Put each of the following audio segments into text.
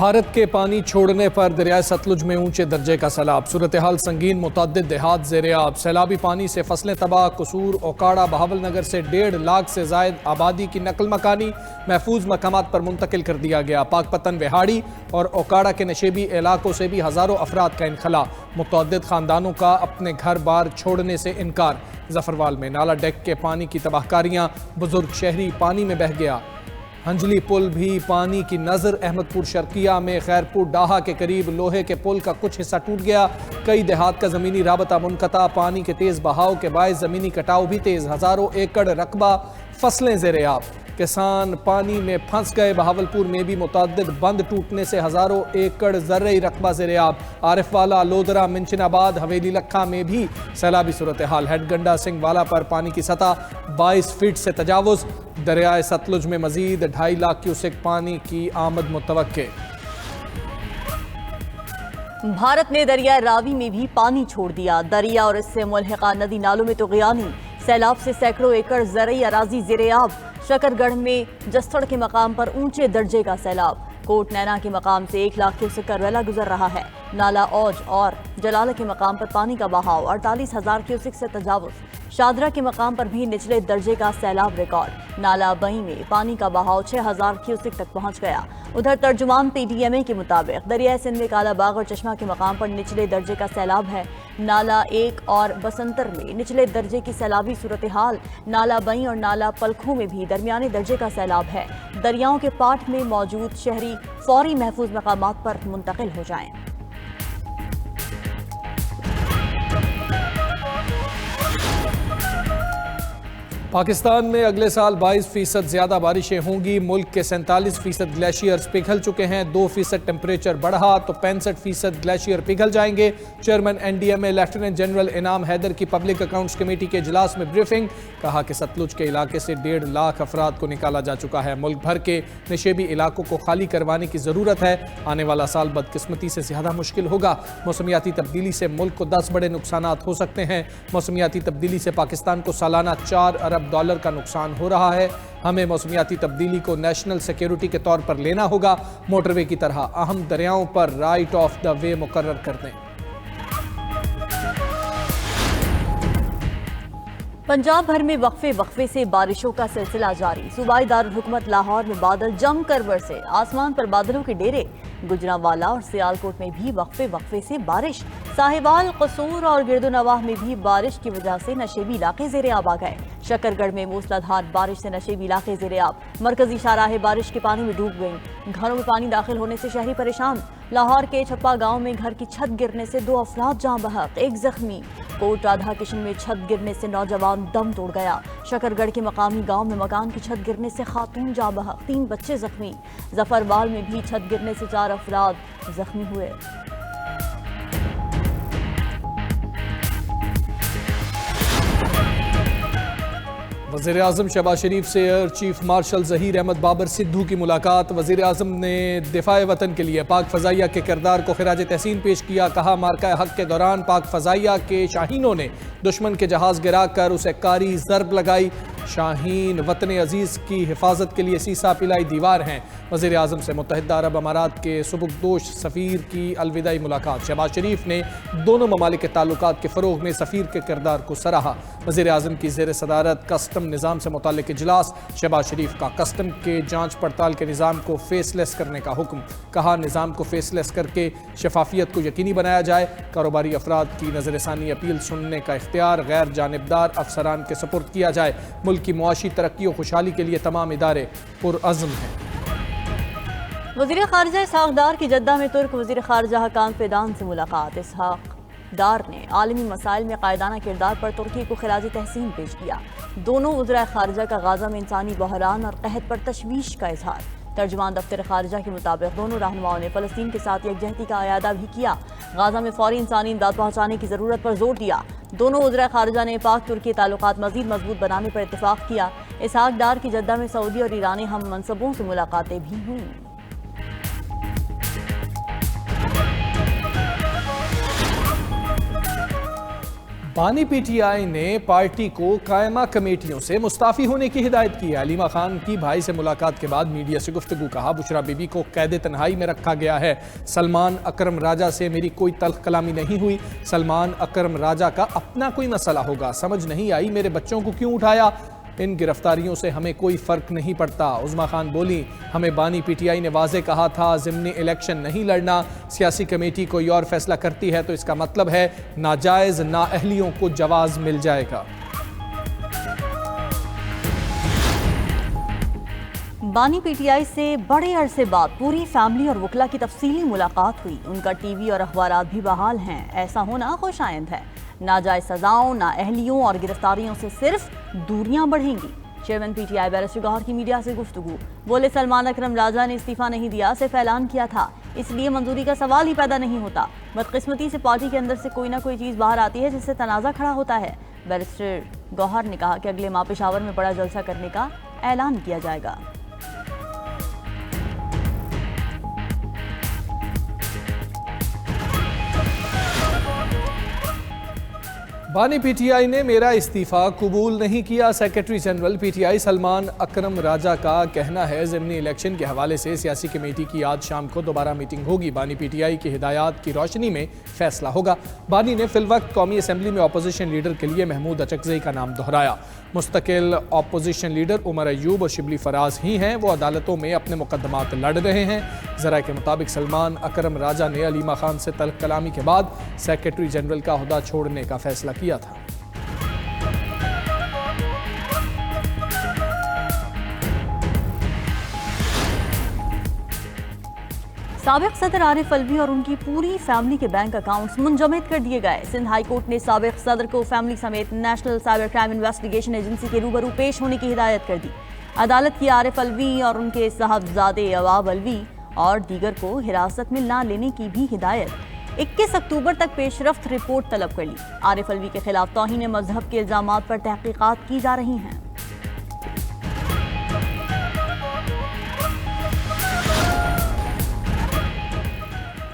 بھارت کے پانی چھوڑنے پر دریائے ستلج میں اونچے درجے کا سیلاب، صورتحال سنگین، متعدد دیہات زیر آب، سیلابی پانی سے فصلیں تباہ، قصور، اوکاڑا، بہاول نگر سے 1.5 لاکھ سے زائد آبادی کی نقل مکانی محفوظ مقامات پر منتقل کر دیا گیا۔ پاک پتن، وہاڑی اور اوکاڑا کے نشیبی علاقوں سے بھی ہزاروں افراد کا انخلا، متعدد خاندانوں کا اپنے گھر بار چھوڑنے سے انکار۔ ظفروال میں نالا ڈیک کے پانی کی تباہ کاریاں، بزرگ شہری پانی میں بہہ گیا۔ ہنجلی پل بھی پانی کی نظر، احمد پور شرقیہ میں خیرپور ڈاہا کے قریب لوہے کے پل کا کچھ حصہ ٹوٹ گیا، کئی دیہات کا زمینی رابطہ منقطع، پانی کے تیز بہاؤ کے باعث زمینی کٹاؤ بھی تیز، ہزاروں ایکڑ رقبہ فصلیں زیر آب، کسان پانی میں پھنس گئے۔ بہاولپور میں بھی متعدد بند ٹوٹنے سے ہزاروں ایکڑ زرعی رقبہ زیر آب، عارف والا، لودرا، منچن آباد، حویلی لکھا میں بھی سیلابی صورتحال، ہیڈ گنڈا سنگھ والا پر پانی کی سطح 22 فٹ سے تجاوز، دریائے ستلج میں مزید 2.5 لاکھ کیوسک پانی کی آمد متوقع۔ بھارت نے دریائے راوی میں بھی پانی چھوڑ دیا، دریا اور اس سے ملحقہ ندی نالوں میں طغیانی، سیلاب سے سینکڑوں ایکڑ زرعی اراضی زیر آب، شکر گڑھ میں جستڑ کے مقام پر اونچے درجے کا سیلاب، کوٹ نینا کے مقام سے 1 لاکھ کیوسک کا ریلا گزر رہا ہے، نالا اوج اور جلالہ کے مقام پر پانی کا بہاؤ 48,000 کیوسک سے تجاوز، شادرہ کے مقام پر بھی نچلے درجے کا سیلاب ریکارڈ، نالا بئی میں پانی کا بہاؤ 6,000 کیوسک تک پہنچ گیا۔ ادھر ترجمان پی ٹی ایم اے کے مطابق دریائے سندھ میں کالا باغ اور چشمہ کے مقام پر نچلے درجے کا سیلاب ہے، نالا 1 اور بسنتر میں نچلے درجے کی سیلابی صورتحال، نالا بئی اور نالا پلکھوں میں بھی درمیانے درجے کا سیلاب ہے، دریاؤں کے پاٹ میں موجود شہری فوری محفوظ مقامات پر منتقل ہو جائیں۔ پاکستان میں اگلے سال 22% زیادہ بارشیں ہوں گی، ملک کے 47% گلیشیئرز پگھل چکے ہیں، 2% ٹیمپریچر بڑھا تو 65% گلیشیئر پگھل جائیں گے۔ Chairman N D M A lieutenant general Inam Haider کی پبلک اکاؤنٹس کمیٹی کے اجلاس میں بریفنگ، کہا کہ ستلج کے علاقے سے 1.5 لاکھ افراد کو نکالا جا چکا ہے، ملک بھر کے نشیبی علاقوں کو خالی کروانے کی ضرورت ہے، آنے والا سال بدقسمتی سے زیادہ مشکل ہوگا، موسمیاتی تبدیلی سے ملک کو 10 بڑے نقصانات ہو سکتے ہیں، موسمیاتی تبدیلی سے پاکستان کو سالانہ $4 ارب کا نقصان ہو رہا ہے، ہمیں موسمیاتی تبدیلی کو نیشنل سیکیورٹی کے طور پر لینا ہوگا، موٹر وے کی طرح اہم دریاؤں پر رائٹ آف دا وے مقرر کر دیں۔ پنجاب بھر میں وقفے سے بارشوں کا سلسلہ جاری، صوبائی دارالحکومت لاہور میں بادل جم کر برسے، آسمان پر بادلوں کے ڈیرے، گجرانوالہ اور سیالکوٹ میں بھی وقفے سے بارش، ساہیوال، قصور اور گرد و نواح میں بھی بارش کی وجہ سے نشیبی علاقے زیر آب آ گئے، شکر گڑھ میں موسلادھار بارش سے نشیبی علاقے زیر آب، مرکزی شاہراہیں بارش کے پانی میں ڈوب گئیں، گھروں میں پانی داخل ہونے سے شہری پریشان، لاہور کے چھپا گاؤں میں گھر کی چھت گرنے سے 2 افراد جاں بحق، 1 زخمی، کوٹ رادھا کشن میں چھت گرنے سے نوجوان دم توڑ گیا، شکر گڑھ کے مقامی گاؤں میں مکان کی چھت گرنے سے خاتون جاں بحق، 3 بچے زخمی، ظفروال میں بھی چھت گرنے سے 4 افراد زخمی ہوئے۔ وزیر اعظم شہباز شریف سے air chief marshal Zaheer Ahmed Babar Sidhu کی ملاقات، وزیر اعظم نے دفاع وطن کے لیے پاک فضائیہ کے کردار کو خراج تحسین پیش کیا، کہا مارکہ حق کے دوران پاک فضائیہ کے شاہینوں نے دشمن کے جہاز گرا کر اسے کاری ضرب لگائی، شاہین وطن عزیز کی حفاظت کے لیے سیسا پلائی دیوار ہیں، وزیر اعظم سے متحدہ عرب امارات کے سبکدوش سفیر کی الوداعی ملاقات، شہباز شریف نے دونوں ممالک کے تعلقات کے فروغ میں سفیر کے کردار کو سراہا، وزیر اعظم کی زیر صدارت کسٹم نظام سے متعلق اجلاس، شہباز شریف کا کسٹم کے جانچ پڑتال کے نظام کو فیس لیس کرنے کا حکم، کہا نظام کو فیس لیس کر کے شفافیت کو یقینی بنایا جائے، کاروباری افراد کی نظر ثانی اپیل سننے کا اختیار غیر جانبدار افسران کے سپرد کیا جائے، ملک کی معاشی ترقی و خوشحالی کے لیے تمام ادارے پرعزم ہیں۔ وزیر خارجہ اسحاق ڈار کی جدہ میں ترک وزیر خارجہ حکام فیدان سے ملاقات، اسحاق ڈار نے عالمی مسائل میں قائدانہ کردار پر ترکی کو خراج تحسین پیش کیا، دونوں وزراء خارجہ کا غزہ میں انسانی بحران اور قحط پر تشویش کا اظہار، ترجمان دفتر خارجہ کے مطابق دونوں رہنماؤں نے فلسطین کے ساتھ یکجہتی کا اعادہ بھی کیا، غزہ میں فوری انسانی امداد پہنچانے کی ضرورت پر زور دیا، دونوں وزراء خارجہ نے پاک ترکی تعلقات مزید مضبوط بنانے پر اتفاق کیا، اسحاق ڈار کی جدہ میں سعودی اور ایرانی ہم منصبوں سے ملاقاتیں بھی ہوئیں۔ بانی پی ٹی آئی نے پارٹی کو قائمہ کمیٹیوں سے مستعفی ہونے کی ہدایت کی ہے۔ علیمہ خان کی بھائی سے ملاقات کے بعد میڈیا سے گفتگو، کہا بشرا بی بی کو قید تنہائی میں رکھا گیا ہے۔ سلمان اکرم راجہ سے میری کوئی تلخ کلامی نہیں ہوئی۔ سلمان اکرم راجہ کا اپنا کوئی مسئلہ ہوگا، سمجھ نہیں آئی میرے بچوں کو کیوں اٹھایا۔ ان گرفتاریوں سے ہمیں کوئی فرق نہیں پڑتا۔ عظمیٰ خان بولی، ہمیں بانی پی ٹی آئی نے واضح کہا تھا ضمنی الیکشن نہیں لڑنا، سیاسی کمیٹی کوئی اور فیصلہ کرتی ہے تو اس کا مطلب ہے ناجائز نااہلیوں کو جواز مل جائے گا۔ بانی پی ٹی آئی سے بڑے عرصے بعد پوری فیملی اور وکلا کی تفصیلی ملاقات ہوئی۔ ان کا ٹی وی اور اخبارات بھی بحال ہیں۔ ایسا ہونا خوش آئند ہے۔ ناجائز سزاؤں، نااہلیوں اور گرفتاریوں سے صرف دوریاں بڑھیں گی۔ Chairman P T I barrister Gohar کی میڈیا سے گفتگو، بولے سلمان اکرم راجہ نے استعفیٰ نہیں دیا، صرف اعلان کیا تھا، اس لیے منظوری کا سوال ہی پیدا نہیں ہوتا۔ بدقسمتی سے پارٹی کے اندر سے کوئی نہ کوئی چیز باہر آتی ہے جس سے تنازع کھڑا ہوتا ہے۔ بیرسٹر گوہر نے کہا کہ اگلے ماہ پشاور میں بڑا جلسہ کرنے کا اعلان کیا جائے گا۔ بانی پی ٹی آئی نے میرا استعفیٰ قبول نہیں کیا۔ Secretary general P T I Salman Akram Raja کا کہنا ہے ضمنی الیکشن کے حوالے سے سیاسی کمیٹی کی آج شام کو دوبارہ میٹنگ ہوگی۔ بانی پی ٹی آئی کی ہدایات کی روشنی میں فیصلہ ہوگا۔ بانی نے فی الوقت قومی اسمبلی میں اپوزیشن لیڈر کے لیے محمود اچکزئی کا نام دہرایا۔ مستقل اپوزیشن لیڈر عمر ایوب اور شبلی فراز ہی ہیں، وہ عدالتوں میں اپنے مقدمات لڑ رہے ہیں۔ ذرائع کے مطابق سلمان اکرم راجہ نے علیمہ خان سے تلخ کلامی کے بعد سیکرٹری جنرل کا عہدہ چھوڑنے کا فیصلہ کیا تھا۔ سابق صدر عارف الوی اور ان کی پوری فیملی کے بینک اکاؤنٹس منجمد کر دیے گئے۔ سندھ ہائی کورٹ نے سابق صدر کو فیملی سمیت national cyber crime investigation agency کے روبرو پیش ہونے کی ہدایت کر دی۔ عدالت کی عارف الوی اور ان کے صاحبزادے عواب الوی اور دیگر کو حراست میں نہ لینے کی بھی ہدایت۔ 21 اکتوبر تک پیش رفت رپورٹ طلب کر لی۔ عارف الوی کے خلاف توہین مذہب کے الزامات پر تحقیقات کی جا رہی ہیں۔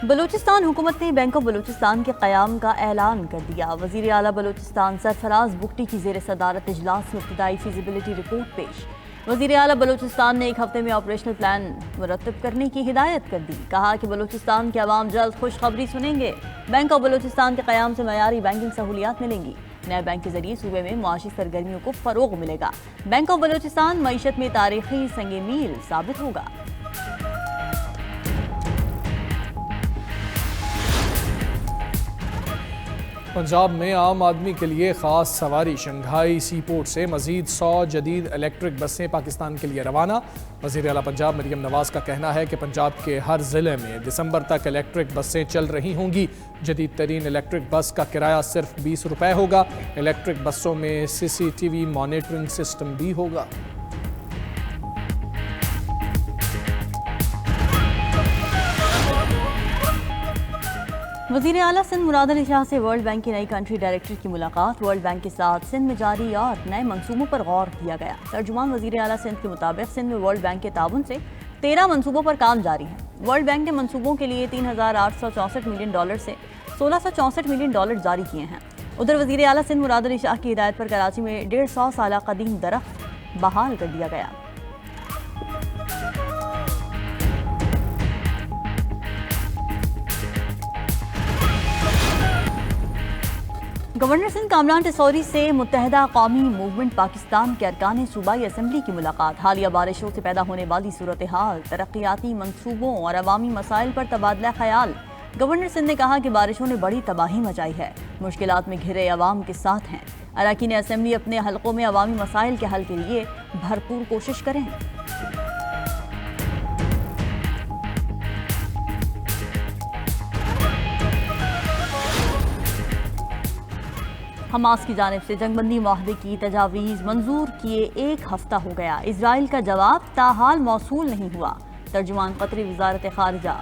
بلوچستان حکومت نے بینک آف بلوچستان کے قیام کا اعلان کر دیا۔ وزیر اعلیٰ بلوچستان سرفراز بگٹی کی زیر صدارت اجلاس میں ابتدائی فیزیبلٹی رپورٹ پیش۔ وزیر اعلیٰ بلوچستان نے ایک ہفتے میں آپریشنل پلان مرتب کرنے کی ہدایت کر دی۔ کہا کہ بلوچستان کے عوام جلد خوشخبری سنیں گے۔ بینک آف بلوچستان کے قیام سے معیاری بینکنگ سہولیات ملیں گی۔ نئے بینک کے ذریعے صوبے میں معاشی سرگرمیوں کو فروغ ملے گا۔ بینک آف بلوچستان معیشت میں تاریخی سنگ میل ثابت ہوگا۔ پنجاب میں عام آدمی کے لیے خاص سواری شنگھائی سی پورٹ سے مزید 100 جدید الیکٹرک بسیں پاکستان کے لیے روانہ۔ وزیر اعلیٰ پنجاب مریم نواز کا کہنا ہے کہ پنجاب کے ہر ضلع میں دسمبر تک الیکٹرک بسیں چل رہی ہوں گی۔ جدید ترین الیکٹرک بس کا کرایہ صرف 20 روپے ہوگا۔ الیکٹرک بسوں میں CCTV مانیٹرنگ سسٹم بھی ہوگا۔ وزیر اعلیٰ سندھ مراد علی شاہ سے ورلڈ بینک کی نئی کنٹری ڈائریکٹر کی ملاقات۔ ورلڈ بینک کے ساتھ سندھ میں جاری اور نئے منصوبوں پر غور کیا گیا۔ ترجمان وزیر اعلیٰ سندھ کے مطابق سندھ میں ورلڈ بینک کے تعاون سے 13 منصوبوں پر کام جاری ہے۔ ورلڈ بینک نے منصوبوں کے لیے $3,864 ملین سے $1,664 ملین جاری کیے ہیں۔ ادھر وزیر اعلیٰ سندھ مراد علی شاہ کی ہدایت پر کراچی میں 150 سالہ قدیم درخت بحال کر دیا گیا۔ گورنر سندھ کامران ٹیسوری سے متحدہ قومی موومنٹ پاکستان کے ارکان صوبائی اسمبلی کی ملاقات۔ حالیہ بارشوں سے پیدا ہونے والی صورتحال، ترقیاتی منصوبوں اور عوامی مسائل پر تبادلہ خیال۔ گورنر سندھ نے کہا کہ بارشوں نے بڑی تباہی مچائی ہے، مشکلات میں گھرے عوام کے ساتھ ہیں۔ اراکین اسمبلی اپنے حلقوں میں عوامی مسائل کے حل کے لیے بھرپور کوشش کریں۔ حماس کی جانب سے جنگ بندی معاہدے کی تجاویز منظور کیے 1 ہفتہ ہو گیا، اسرائیل کا جواب تاحال موصول نہیں ہوا۔ ترجمان قطری وزارت خارجہ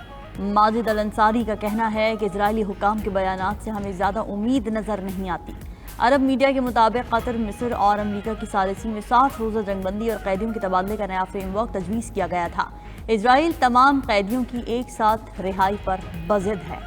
ماجد الانصاری کا کہنا ہے کہ اسرائیلی حکام کے بیانات سے ہمیں زیادہ امید نظر نہیں آتی۔ عرب میڈیا کے مطابق قطر، مصر اور امریکہ کی ثالثی میں 60 روزہ جنگ بندی اور قیدیوں کے تبادلے کا نیا فریم ورک تجویز کیا گیا تھا۔ اسرائیل تمام قیدیوں کی ایک ساتھ رہائی پر بضد ہے۔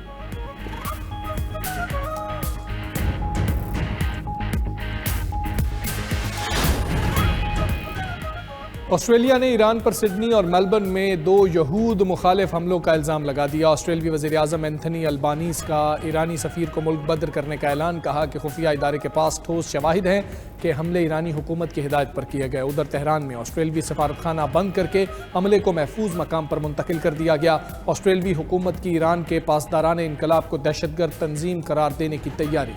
آسٹریلیا نے ایران پر سڈنی اور میلبرن میں 2 یہود مخالف حملوں کا الزام لگا دیا۔ آسٹریلوی وزیر اعظم اینتھنی البانیز کا ایرانی سفیر کو ملک بدر کرنے کا اعلان، کہا کہ خفیہ ادارے کے پاس ٹھوس شواہد ہیں کہ حملے ایرانی حکومت کی ہدایت پر کیے گئے۔ ادھر تہران میں آسٹریلوی سفارتخانہ بند کر کے عملے کو محفوظ مقام پر منتقل کر دیا گیا۔ آسٹریلوی حکومت کی ایران کے پاسداران انقلاب کو دہشت گرد تنظیم قرار دینے کی تیاری۔